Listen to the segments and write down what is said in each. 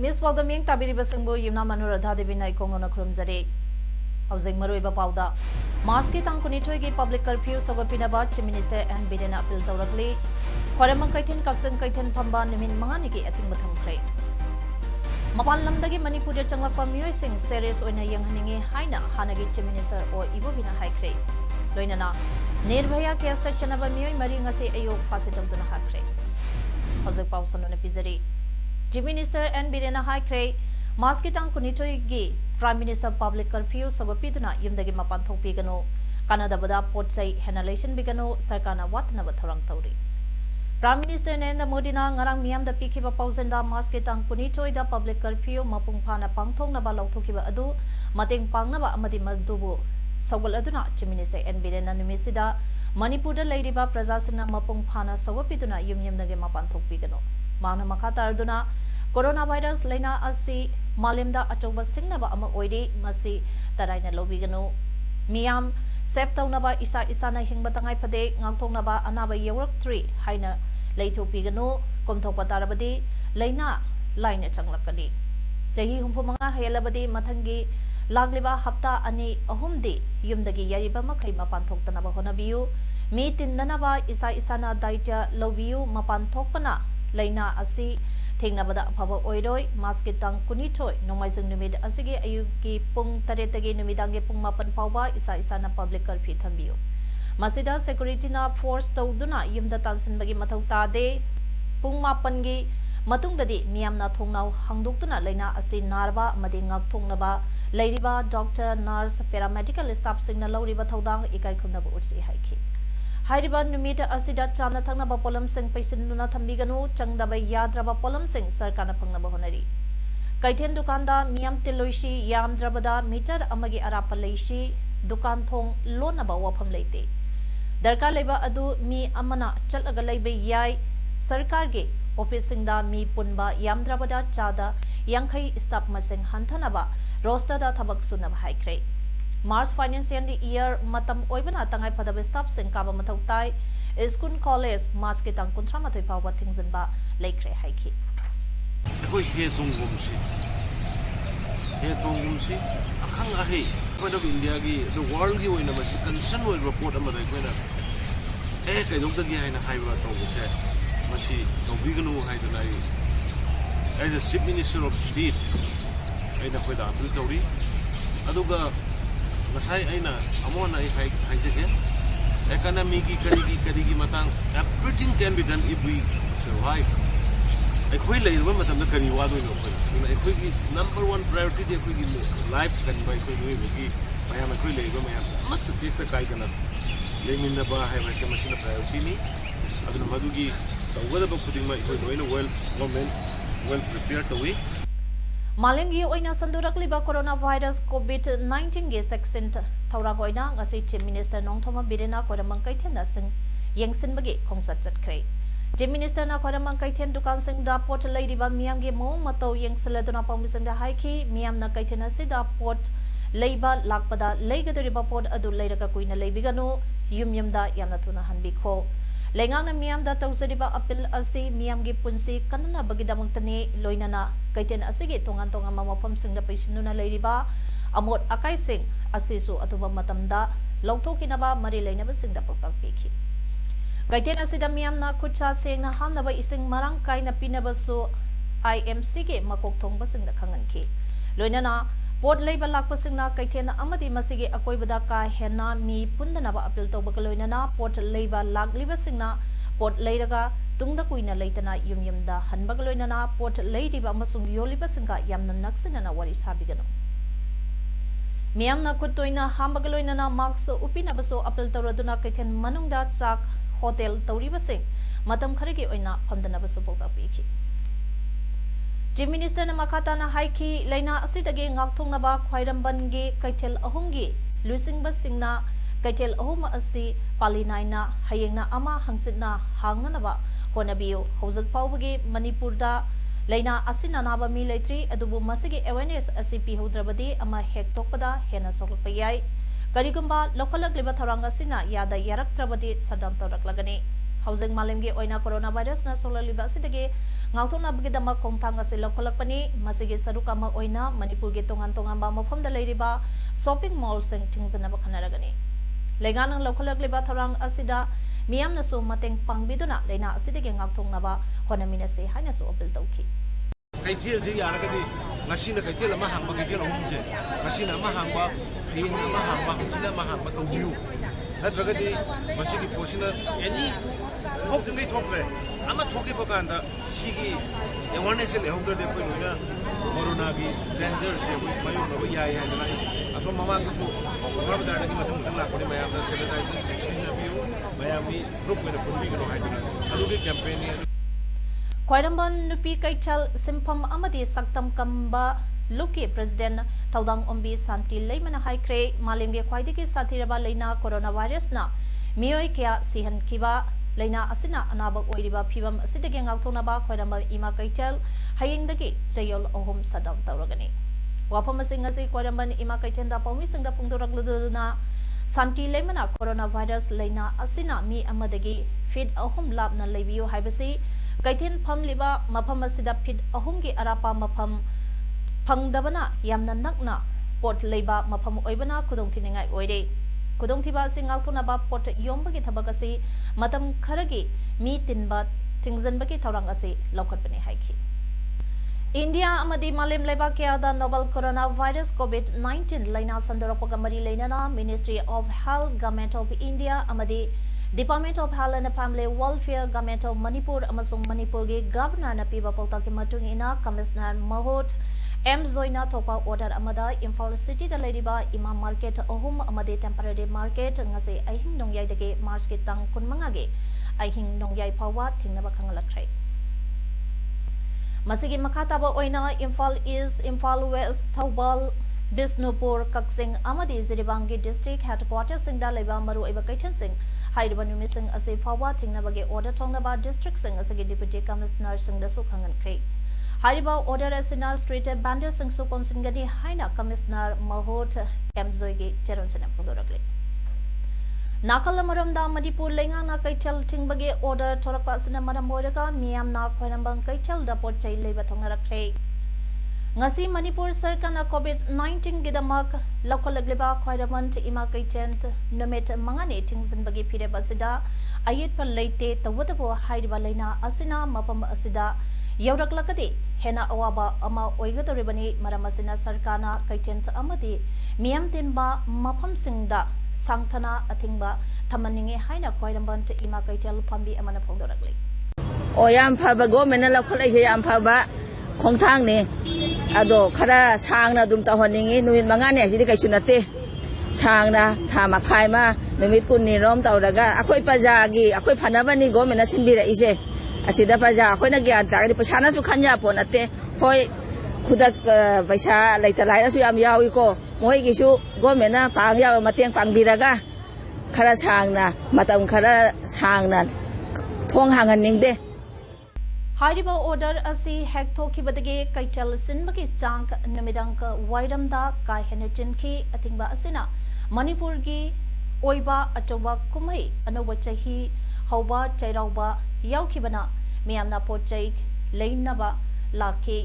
Miss Paodam yang tabiri basengbo Yumnam Anuradha devi na ikong na krumzari. Housing maruiba pauda. Mars ki tangkuni thoi ki public curfew sagapinaba Chief Minister and Bidena appeal tawrakli. Kwaramang kaithin kaksang kaithin phamba nimin mangani ki ating mathamkhre. Mapan lamdagi Manipur changlakpa miyoi sing serious oina yanghaningi haina hanagi Chief Minister o ibo bina haikre. Loinana Nirbhaya case ta chanaba miyoi mari ngasi ayok fasitam duna hakre. Housing pausan na pizari. Chief Minister and Bidena High Cray, Maskitang Kunitoigi, Prime Minister Public Curfew, Sabapiduna, Yumdagi Mapanto Pigano, Canada Bada Port Say, Henalation Bigano, Sarkana Watana Tarang Tauri. Prime Minister and the Modina, Narang Miam, the Pikiba Pausenda, Maskitang Kunitoi, the Public Curfew, Mapungpana Pangtong Nabalo Tokiba Adu, Mating Pangnaba Amadi Mazdubu, Sawal Aduna, Chief Minister and Bidena Numisida, Manipur Ladyba, Prazasana Mapungpana, Sawapiduna, Yum Nagi Mapanto Pigano. Mana makata arduna coronavirus laina asi malimda achoba singnaba ama oide masi taraina lobigano miyam sep tawnaba isa na hingba tangai phade ngangthongnaba anaba yewrak 3 haina leitho pigano komthokpa tarabadi laina laina changlakani jahi humpu manga hayalabadi mathangi lagliba hapta ani ahumdi yumdagi yariba makai mapanthoktanaba honabiyu mi tindanaba isa na daitya lobiyu mapanthokpana Laina asi Tingnabada Papa Oiroi, Maskitang Kunitoi, Nomaisang Numid Asigi Ayuki Pung Taretagi Numidange Pung Mapan Pauba, isa na public curfew Tambiu. Masida security na force Toduna, Yumda Tansin Bagi Matautade, Pung Mapangi, Matungdadi, Miam na Tongnau, Hangduktuna, Laina asi Narba, Madingak Tongnaba, Ladyba, doctor, nurse, paramedical staff signal Loriba Todang, Ikai Kunabu Ursi Haiki. Hariban numita asida chana thangna ba polam sing paisinuna thambiganu changda ba yadra ba polam sing sarkana phangna ba honari kaithen dukanda miyam tiloishi yamdrabada meter amagi arapa leishi dukan thong lona ba wafam leite darkar leba adu mi amana chalaga leibe yai sarkar ge office singda mi punba yamdrabada chada yankhai staff masing hanthana ba roster da thabak sunab haikre Mars Financial Year Matam Oibana Tangai Padaba Staff Sing Kaba Matautai, Iskun College, Maskitang Kuntramatai Pawa Tingzenba, Lake Haiki. Ako Hetongumsi, Akang Ahi, part of India, the world you in a concern will report a Maraquena. I looked again in a high road, said, Masi, no Vigano Haidanai. As a Chief Minister of State, I know whether Abdul Aduga. Masai aina amona haijake economic karigi matang everything can be done if we survive ekoi leiba matam da kari wadu no ko ekoi ki number 1 priority de ekoi ki life kan bai ko ni ki mayam ekoi leiba mayam samat tik ta kai kana lemin na ba hai masi masi na priority ni aduna madugi tawada ba kuding ma ekoi noina well government well prepared the way Malengi oina sandurakliba coronavirus COVID-19 ge section thawragoina ngasi Chief Minister Nongthoma Bidena Koramang Kaithen sing yengsin bagi khongsat chatkre Chief Minister na Koramang Kaithen dukan sing da port leidiba miyam ge mo mato yengseladuna pamisang da haiki miyam na Kaithen si da port leiba lakpada leigadriba port adu leiraga kuina leibiganu yumyamda yamna tuna hanbikho Lengang na miyam da tawsariba apil asi miyam gi punsi kanana bagidamang tani loinana kaiten asigi tongan mamapam sing da paisinuna leiriba amot akai sing asisu atuba matamda lawthokinaba mari leinaba sing da paktak peki kaiten asida miyam na kutsa sing na hamnaba ising marang kai na pinaba su IMC ge makok thongba sing da khanganki loinana Port Labor Lakpasingna Kaitena Amadi Masigi Akoibada Ka Hena Mi Pundanaba Apil Tobakaloinana Port Labor Laglibasingna Port Lairaga Tungda Kuina Laitana Yumda Hanbagaloinana Port Lady Bamasung Yolibasinga Yamna Naksinana Waris Habigano Miamna Kutoina Hambagaloinana Marks Upinabaso Apil Toraduna Kaiten Manungda Chak Hotel Tauribasing Matam Karigi Oina Pandanabaso Piki Chief Minister na makatana haiki laina asidagi ngakthongnaba khwairambangi kaitel ahumgi lusingbas singna kaitel ahum asi palinaina hayengna ama hangsitna hangnanaba honabiyo hojak paubagi Manipurda laina asina naba mi leitri adubu masigi awareness asi pihodrabadi ama hektokpada hena soklakpa yai karigumba lokhalak liba tharanga sina yada yaraktrabadi sadam toraklagani Housing Malimgi Oina coronavirus na solaliba sidagi ngauthona bigidama kongthang asi lokholakpani masigi sarukama oina Manipur gi tongan ba mafamda leiriba shopping mall sing tingjanaba khanaragani Lenganang lokholak liba tharang asida miyamna so mateng pangbiduna leina asidagi ngauthongnaba honamina se haina so appeal tawki Kaitil je yaragadi ngasina kaitil ama hangba kaitil ahumje ngasina ama hangba hin ama hangba hangchina ama hangba tawbiu natragadi masigi posina any hok de thokre ama thoki pakanda sigi awareness le hokre de koi loina corona gi danger se mayu no yai ha na aso mama ko su ngam jara gi matung la ko ni mayam da sanitizer sina biu mayami group me pulbi ko ha dina adu gi campaign ni Khwairamban nupi kaichal simpham amadi saktam kamba Luki President Paodam Ombi Santi Leimana Haikre Malimge Khwaidiki Sathiraba Leina coronavirus na Mioi Kya Sihan Kiba Leina Asina Anabak Oiriba Pibam Sidagi Ngautonaba Khwairamban Ima Kaitel Hayingdagi Jayol Ohum Sadam Tauragani Wapamasingasi Khwairamban Ima Kaitenda Paumi Singda Pungduragluduna Santi Leimana coronavirus Leina Asina Mi Amadagi Feed Ohum Labna Lebiyo Haibasi Kaitin Pam Liba Mapamasida Feed Ohumgi Arapa Mapam Pangdabana yamna nakna pot leiba mafam oibana kudong tiningai oire kudong tiba singal tunaba pot yombagi thabagasi matam kharagi mi tinba tingjanbagi thaurangasi lokhatpani haiki India amadi malim leiba kya novel coronavirus COVID-19 laina sandoropaga mari leinana Ministry of Health Government of India amadi Department of Health and Family Welfare Government of Manipur amasung Manipur gi Governor na piba pautaki matungina Commissioner Mahot M Zoina Thopa order amada Imphal City da leiriba Imam Market ohum amade temporary market ngase ahing nongyai dage March ki tang kunmanga ge ahing nongyai phawa thingnaba khangalakrai Masigi makataba oina Imphal East Imphal West Thobal Bisnupur Kaksing amadi Ziribangi district headquarters singda leba maru eba kaitan sing hairiba numising ase phawa thingnabage order thongnaba district sing asagi deputy commissioner singda su khangan krai Hariba order asina street bandar sing su konsingani haina commissioner Mahot Emzoigi Cheronchana Pudoragle Nakala maramda Manipur lenga na kaichal tingbage order thorakpa asina maram moiraga miyam na khwainambang kaichal da pot chai leba thongnarakhre Ngasi Manipur Sarkar na COVID-19 gidamak lokolagliba khwairamant ima kaichent numit mangane tingjanbagi phire basida ayet pa leite tawatabo hairiba leina asina mapam asida Yauraklakadi hena awaba ama oigadoribani maramasina sarkana kaichent amadi miyam tinba mapam singda sangthana athingba thamaninge haina khwairamant ima kaichal phambi amana phongdorakle Oyam phaba government la kholai je yam phaba khongthang ni ado khara sangna dum ta honingi numit manga ne sidi kaisu nate sangna tha makhai ma numit kun ni rom tawraga akhoi pajagi akhoi phanabani government sinbira ise asida paja akhoi na gyan ta ri pasana su khanya po nate hoi khudak paisa laita laira su yam yawi ko moi gi su government na pang yaw mateng pangbiraga khara sangna matam khara sangna thong hangan ningde Hariba order asi hekto kibadage kaichal sinbagi chang namidang wairamda kai henetin ki atingba asina Manipur gi oiba achoba kumhai anoba chahi hauba chairauba yaukibana miyamna pochai leinaba laki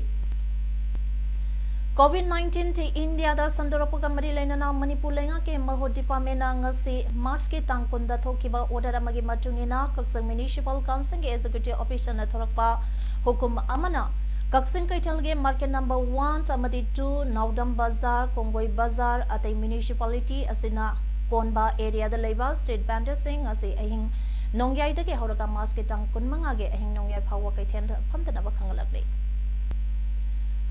COVID-19 ti India da sandoropaga mari leinana Manipur lenga ke Mahot Department na ngasi March ke tangkunda thokiba order amagi matungina Kaksing Municipal Council ge executive officer na thorakpa hukum amana Kaksing Kaital ge market number 1 amadi 2 Naudam Bazar Kongoi Bazar atai municipality asina Konba area da leiba state bandar sing asi ahing nongyai da ge horaga mas ke tangkun manga ge ahing nongyai phawa kaithen phamdana ba khangalakle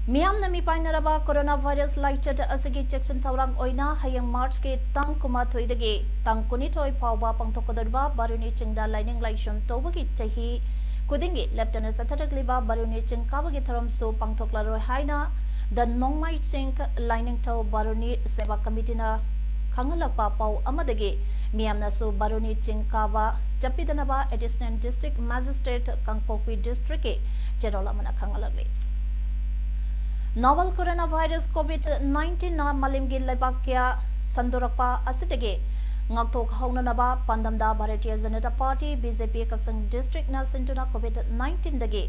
Miyam nami painaraba coronavirus lighted asigi Jackson Taurang oina hayang March ke tang kuma thoidage tang kuni thoi pawba pangthokadarba baruni chingda lining laishon tobagi chahi kudingi Lieutenant Sataragliba Baruni Ching Kabagi Tharam So Pangthoklaroi Haina the Nongmai Ching Lining Tow Baruni Seva Committee na Kangalapa Pau Amadagi Miamna So Baruni Ching Kaba Japidanaba Additional District Magistrate Kangpokpi District Jerolamana Kangalagli Novel coronavirus COVID-19 na malimgi lebakia sandurapa asitege ngakthok haunanaba pandamda Bharatiya Janata Party BJP Kaksang District na sintuna COVID-19 dage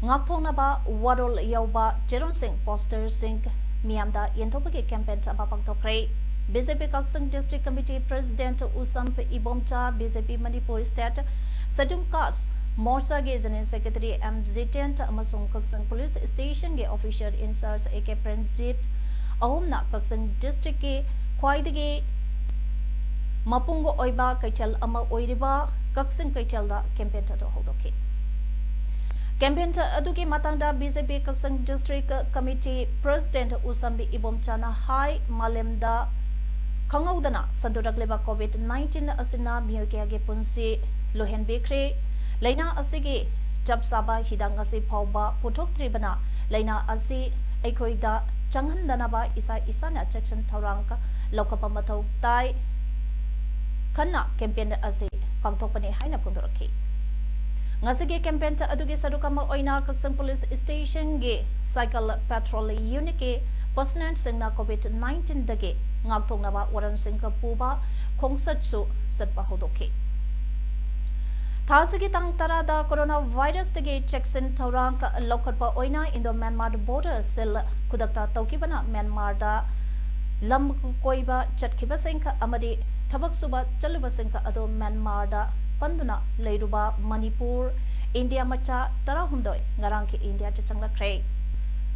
ngakthongnaba warol yauba Jeron Singh Poster Singh miamda yentopagi campaign aba pangthokre BJP Kaksang District Committee President Usam Ibomcha BJP Manipur State Sadum Kats Morcha ge General Secretary M. Zitent amasung Kaksang Police Station ge Official in Charge AK Pranjit ahumna Kaksang District ke khwaidagi mapungo oiba kaichal ama oiriba Kaksang kaichalda campaign ta hodoke campaign ta adugi matangda BJP Kaksang District Committee President Usambi Ibomchana Hai Malemda Kangaudana Sanduраgleba COVID-19 asina miyokya ge punsi lohen bekre Laina asigi jab saba hidang asi phauba puthok tribana laina asi aikhoida changhandanaba isa isana section thorangka lokapa mathau tai khanna campaign asi pangthokpani haina phundoraki ngasigi campaign ta adugi sarukama oina Kaksang Police Station ge cycle patrol unit ke personal singna COVID-19 dage ngakthongnaba waran singka puba khongsatsu satpa hodoki Thasagi tang tarada coronavirus dege checksin thorang lokatpa oina Indo Myanmar border sel kudakta tawkibana Myanmar da lam koiba chatkiba singka amadi thabak suba chaluba singka ado Myanmar da panduna leiruba Manipur India macha tarahumdoi ngarang ki India cha changlakre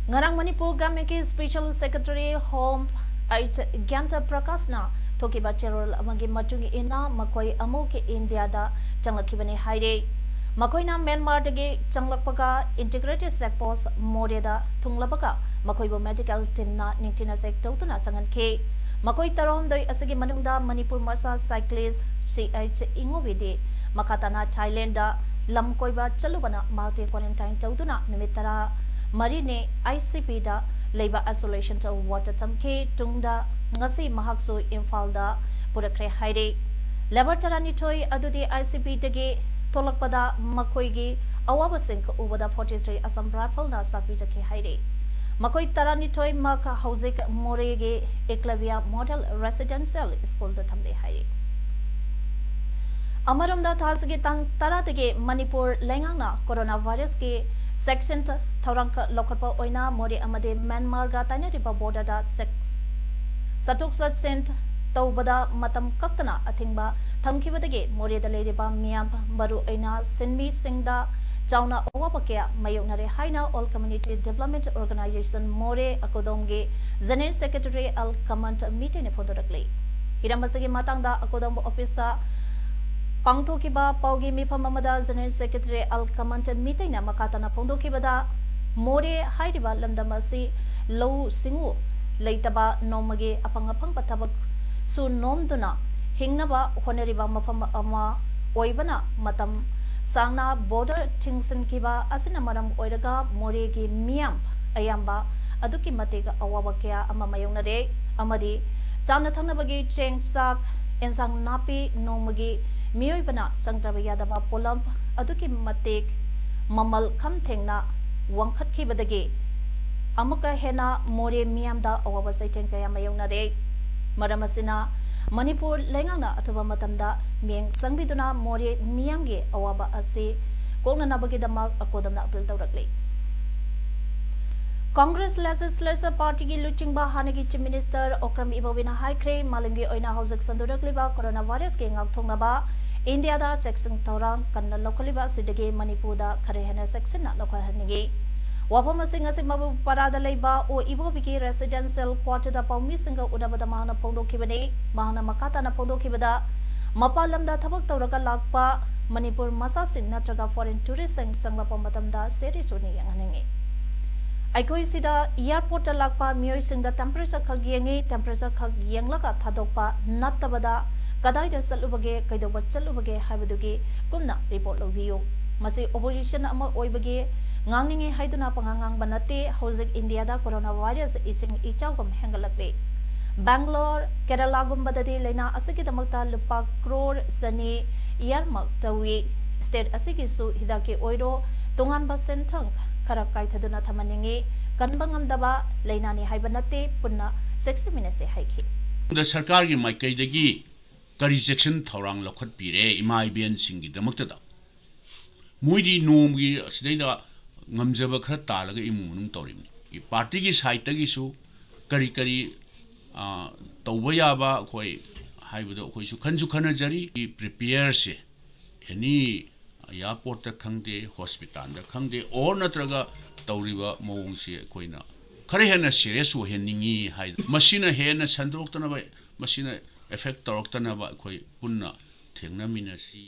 ngarang Manipur government ki Special Secretary Home Ait Gyanta Prakasna Tokiba Cherol amagi matungi ina makoi amuke India da changlakibani haire makoina Myanmar dage changlakpaga integrated checkpost moreda thunglabaka makoibo medical team na ningtina sek tawtuna changanke makoi tarom doi asagi manungda Manipur Marsa cyclist CH Ingobidi makatana Thailand da lam koiba chalubana malte quarantine tawtuna nimitara marine ICP da Labor Isolation to Water Tamke Tungda Ngasi Mahaksu Infalda Purakre Haide Labor Tarani Toy Adudi ICP Dege Tolakpada Makoigi Awaba Sink over the 43 Assam Rifle na Sapizake Haide Makoi Tarani Toy Maka Hausik Morege Eklavia Model Residential School the Tamde Haide Amaramda Thasge Tang Taratege Manipur Lenganga Coronavirus ke Section Thaurangka Lokapa Oina Mori Amade Myanmar ga Tainariba border da sex Satuk sent Taubada Matam Kaktana Athingba Thamkibadage Mori the Ladiba Miam Baru Aina Sinmi Singda Jauna Owapakea Mayonare Haina All Community Development Organization More Akodonge General Secretary Al Command meeting Podorakli Hiramasagi Matangda Akodom Office Pangthokiba Paugi Mipamamada General Secretary Al Command meeting na Makatana Pondokibada More Haidiba Lamdamasi Low Singu Laitaba Nomage Apangapang Patabak Su Nomduna Hingnaba Honeriba Mapam Ama Oibana Matam Sangna Border Tingson Kiba Asinamaram Oidaga Moregi Miam Ayamba Aduki Matega Awabakea Amamayonare Amadi Janatanabagi Cheng Sak Ensang Napi Nomagi Mioibana Sangtrabayadaba Polam Aduki Matek Mamal Kam Tengna Wangkat Kibadagi Amuka Hena More Miamda Awaba Satan Kayamayona de Madamasina Manipur Lengana Atuba Matamda Ming Sangbiduna More Miamge Awaba Asi Kona Nabagi Damak Akodamna Piltaurakli Congress Legislature Party ki Luchingba Hanagi Chief Minister Okram Ibawina Haikre Malingi Oina Hausak Sandurakliba Coronavirus ke Ngakthongnaba India da section Taurang Kanna Lokaliba Sidage Manipur da Karehana section na Lokahanigi Wapama Singa Simabu Parada Leba o Ibobiki Residential Quarter da Paumi Singa Udabada Mahana Pondo Kibane Mahana Makata na Pondo Kibada Mapalam da Tabak Tauraka Lakpa Manipur Masasin Natraga Foreign Tourist Sangla Matamda Series Uni Yangangi Aikoi sida airport lakpa mioi singda temperature khag yengi temperature khag yenglaka thadokpa nattabada kadai da salubage kaidoba chalubage haibadugi kumna report lobiyo masi opposition ama oibagi ngangningi haiduna pangangang banate hojik India da coronavirus ising ichawgam hengalakle Bangalore Kerala gumbadadi leina asigi damakta lupa crore sani yarmak tawi state asigi su hidaki oiro tungan basen thang karak kai thaduna thamaningi kanbangam daba leina ni haibanate punna 60 minutes se haiki the sarkar gi maikai dagi kari section thorang lokhat pire imai ben singi damakta muidi nom gi sidaida ngamjaba khara talaga imunung torimni I party gi side gi su kari kari tawba yaba khoi haibado khoi su khanju khana jari prepare se any airport ta khangde hospital da khangde or natraga tawriba mawung se koina khare hena serious ho heningi hai machine hena sandroktana ba machine effect toroktana ba khoi punna thengna minasi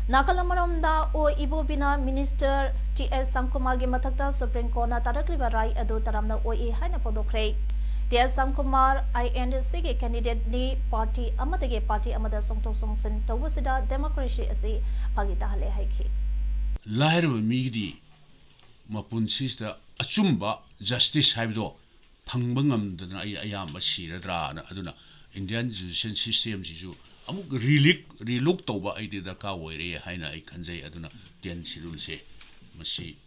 Nakalamaramda o Ibobina Minister T.S. Samkumar gi mathakta Supreme Court na tarakliba rai adu taramna o I haina podokre T.S. Samkumar INC ge candidate ni party amadage party amada songtong songsen tawasida democracy asi phagita hale haiki Lahirba migdi mapunsista achumba justice haibdo phangba ngamdana ayamba siradra aduna Indian judicial system jisu amuk relook tawba aidi daka oire haina ai khanjai aduna 10 schedule se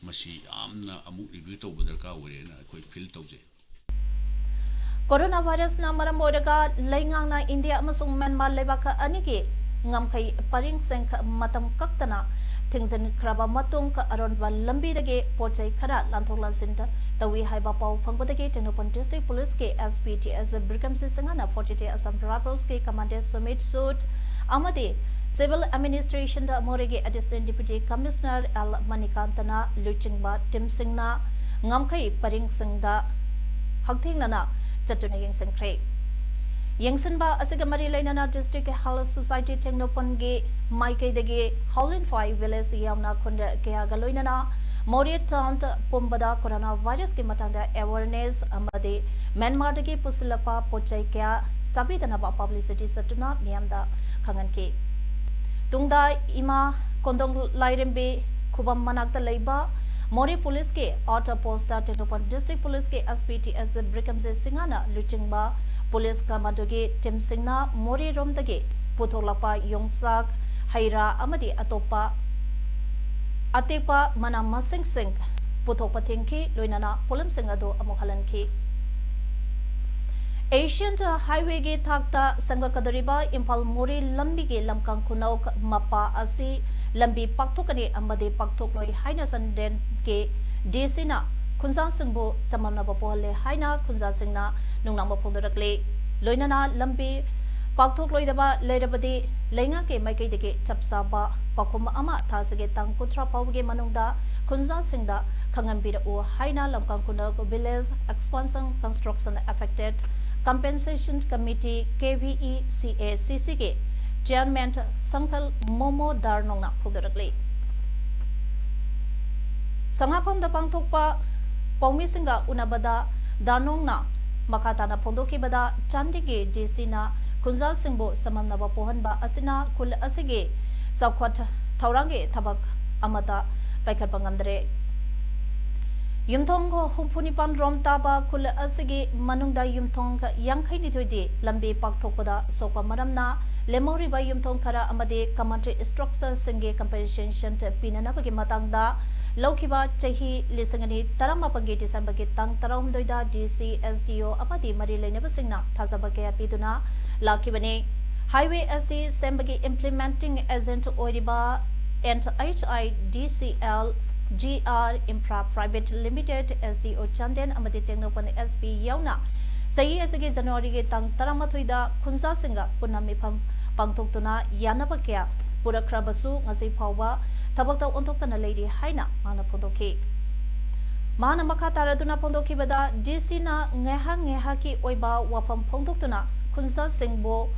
masi amna amuk review tawba daka oire na koi feel tawje Coronavirus na maram oiraga laingang na India amasung Myanmar lebaka anigi ngamkai paring seng matam kaktana thingzen kraba matung ka aronba lambi dage pochai khara lanthok lansin tawi haiba pau phangbadage Tenopon District Police ke SPTS Brikamsi Sangana 40 Assam Rifles ke Commander Sumit Sood amade Civil Administration da Morege Assistant Deputy Commissioner L Manikantana Luchingba Tim Singna ngamkai paring sengda hagthingnana chatuna yengsangkre Yangsanba asigamari lainana district health society Tengnopon ge Maikai dege Howlin 5 village yamna khunda kya galoinana Moria town pumbada coronavirus ke matangda awareness amade Myanmar dege pusilapa pochai kya sabidana ba publicity satuna miyamda khangan ke tungda ima kondong lairembe khubam manakta leiba Mori Police ke Auto Posta Tenopon District Police ke SPTS Brikamse Singana Luchingba Police Commando ke Tim Singna Mori Rom dage Putholapa Yongsak Haira amadi atopa atepa mana masing sing Puthopa Thingki Loinana Polam Singado Amokhalan ki Asian Highway ge thakta sangwa kadariba Impal Mori lambi ge lamkang khunau mapa asi lambi pakthokani amade pakthokloi haina sanden ke desina khunsa singbo chamamna bopole haina khunsa singna nungnam bopoldarakle loinana lambi pakthok loidaba leirabadi leinga ke maikai dege chapsaba pakum ama thasage tang kutra pawge manungda khunsa singda khangambira o haina lamkang khuna village expansion construction affected compensation committee KVECACC ke chairman Sankal Momo Darnongna puldarakle sangapam da pangthokpa pawmi singa unabada Darnongna makatana phondoki bada chandige jesina khunza singbo samamnaba pohanba asina kul asige sakwat thaurange thabak amata paikhat pangamdre Yumthong humpuni pan rom taba kul asige manungda yumthong yangkhai ni thoidi lambi pakthokpada sokpa maramna lemori ba yumthong khara amade commentary structure singe compensation pinana bagi matangda Laukiba Chahi Lisangani Taramapagi December Tang Taram Doida DC SDO Amadi Marilena Basingna Tazabagaya Piduna Lakibane Highway SC Sembagi Implementing Agent Oriba and HIDCL GR Infra Private Limited SDO Chanden Amadi Technopan SP Yauna Sayi Asagi January Tang Taramathuida Kunsa Singa Punamipam Pangtokuna Yanabakya Purakrabasu ngasi phawa thabakta ontoktana leiri haina mana phondoki mana makha taraduna phondoki bada DC na ngeha ki oiba wafam phondoktuna khunsa singbo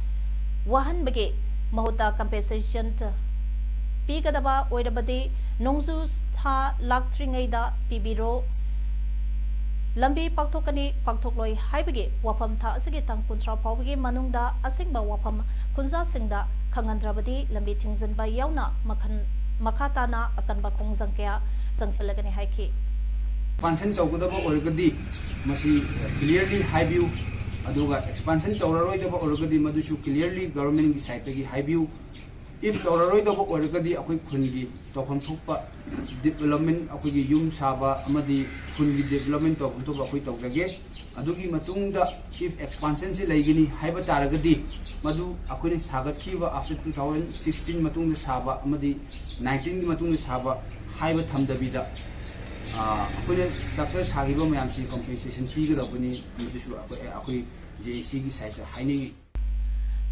wahan bage mahuta compensation pigadaba oirabadi nongzu tha laktringeida pibiro lambi pakthokani pakthokloi haibage wafam tha asige tang kuntra phawge manungda asingba wafam khunsa singda khangandrabadi lambi thingzan ba yauna makha tana akanba khongjang kya sangsalagani haiki expansion tawgudaba orgadi masi clearly high view aduga expansion tawraroidaba orgadi madusu clearly government gi side gi high view if tawraroidaba orgadi akoi khungi tokhon thukpa development akoi gi yum saba amadi khungi development tokhon thukpa akoi tawjage adugi matungda if expansion si laigini haiba taragadi madu akoi sagat khiba after 2016 matungda saba amadi 19 gi matungda saba haiba thamdabida अखोने structure सागिबो मैमसी compensation पीगदबनी मुजुसु अखोई जेसी की side हाइनिंग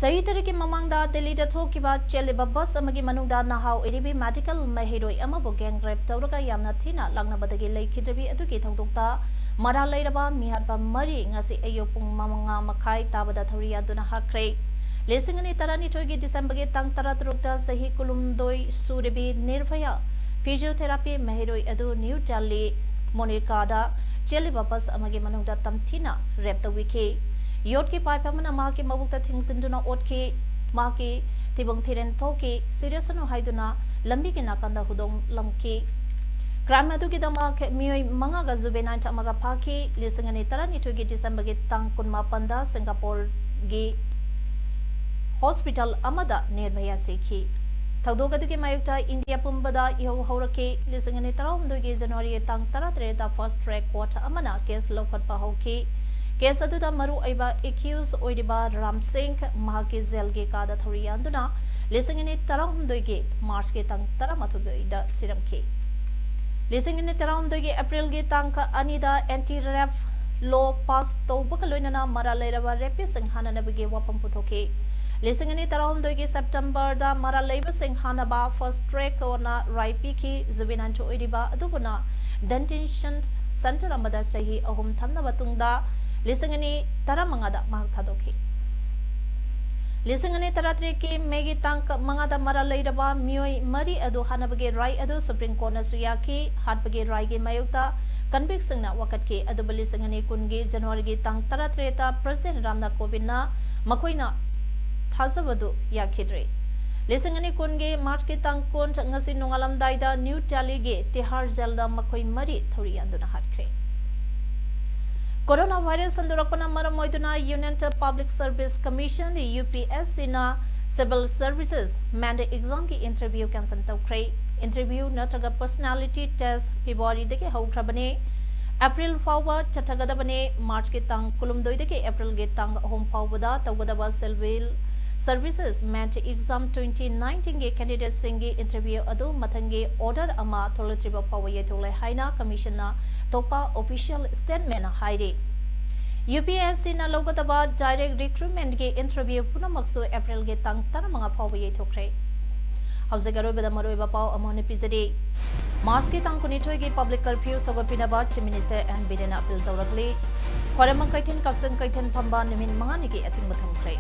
सही तरह के ममांगदा दिल्ली दा थोकिबा चेलिबा बस अमगी मनुंगदा नाहाउ एरिबी मेडिकल महिरोय अमबो गैंग रेप तौरगा यामना थीना लांगनाबदगी लेखिद्रबी अदुगी थौदोक्ता मरा लैरबा मिहातबा मरी ngasi ayo pung mamanga makhai tabada thori aduna hakre lesingani tarani thoigi december ge tang tara trukta sahi kulumdoi surebi nirvaya physiotherapy महिरोय अदु न्यू दिल्ली मोनिकादा चेलिबा बस अमगे मनुंगदा तमथिना रेप तविखे योट के पाइपमना माके मबुक्ता थिंगसिंदुना ओटके माके तिबंग थिरेन थोके सीरियसनो हाइदुना लंबी के नाकंदा हुदोंग लमके क्राइम अदुगी दमा मियोय मंगागा जुबेनाइन तमगा फाके लिसिंगनि तरani थुगी दिसंबर गे तंग कुनमा पंदा सिंगापुर गे हॉस्पिटल अमदा निर्भया सेखी थौदोगदुगे मायुक्ता इंडिया पुंबदा इहो हौरके लिसिंगनि तराउमदुगे जनवरी तंग तरात्रेदा फर्स्ट ट्रैक कोर्ट अमना केस लौखटपा हौके केस अदुदा मरु अइबा एक्यूज ओइदिबा राम सिंह महाके जेल गे कादा थौरियान्दुना लिसिंगनि तराउमदुगे मार्च के तंग तरामथुगैदा सिरमके लिसिंगनि तराउमदुगे अप्रैल गे तंग अनिदा एंटी रैप लॉ पास तौबका लोइनना मरा लेरबा रेपिसिंग हाननबगे वापम पुथोके लिसिंगनि तराउमदुगे सेप्टेम्बर दा मरा लेबा सिंह हानबा फर्स्ट ट्रैक ओना राइपी की जुबिनान तो ओइदिबा अदुबना डेटेंशन सेंटर अमदा सही अहुम थमनबा तुंगदा लिसिंगनि तरामंगादा महक थादोके लिसिंगनि तरात्रे के मेगी तंक मंगादा मरा लेरबा मियोय मरी अदु हानबगे राय अदु सुप्रीम कोर्ट ना सुयाकी हाटबगे राय गे मायुक्ता कन्विक्सिंग ना वकत के अदुब लिसिंगनि कुनगे जनवरी गे तंग तरात्रे ता प्रेसिडेंट रामनाथ कोविंद ना मखोइना थाजबदु याखिद्रे लिसिंगनि कुनगे मार्च के तंग कोन ngasi नोंगालमदाइदा न्यू दिल्ली गे तिहार जेलदा मखोइ मरी थौरियान्दुना हाटख्रे कोरोना वायरस संदुरकपना मरम मोइदुना union public service commission UPSC ना सिविल सर्विसेज मैंडे एग्जाम की इंटरव्यू कैंसल तौख्रे इंटरव्यू नत्रगा पर्सनालिटी टेस्ट फेब्रुआरी दगे हौख्रबने अप्रैल फाउबा चथगदबने मार्च के तंग कुलुमदोइ दगे अप्रैल गे तंग होम फाउबदा तौगदबा सिविल सर्विसेज मैंट एग्जाम 2019 के कैंडिडेट सिंगे इंटरव्यू अदु मथंगे ऑर्डर अमा थोलत्रिबा फाउबा येथोले हाइना कमीशन ना तोपा ऑफिशियल स्टेटमेंट हाइरे यूपीएससी ना लोगदबा डायरेक्ट रिक्रूटमेंट के इंटरव्यू पुनमक्सु अप्रैल गे तंग तरमंगा फाउबा येथोख्रे हौजगरोबदा मरोइबा पाउ अमोने पिजरे मार्च के तंग कुनिथोय गे पब्लिक कर्फ्यू सगपिनाबा chief minister N Biren appeal तौरकले खरमंग कैथेन कक्संग कैथेन फंबा निमिन मंगानि के अथिंग मथंख्रे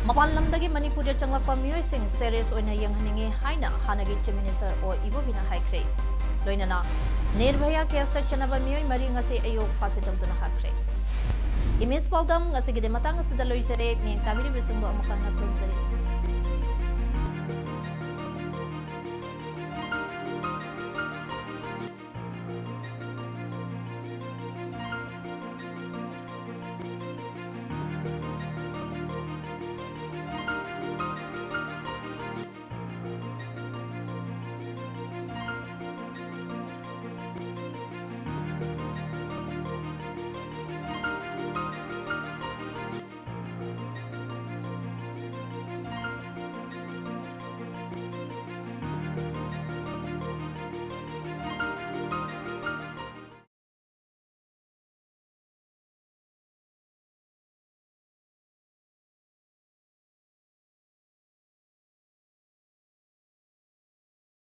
मपान लमदगी मणिपुर चंगलपा मियोइसिंग सीरियस ओइना यंगहनिंगे हाइना हानगी चीफ मिनिस्टर ओ इबोबिना हाइख्रे लोइनना निर्भया केस चनबा मियोइ मरी ngasi अयो फासे तौदुना हाख्रे इमेज पाउदम ngasi गिदे मतंग सिदा लोइजरे में तामिरि बिसंगो अमकाना खुमजरे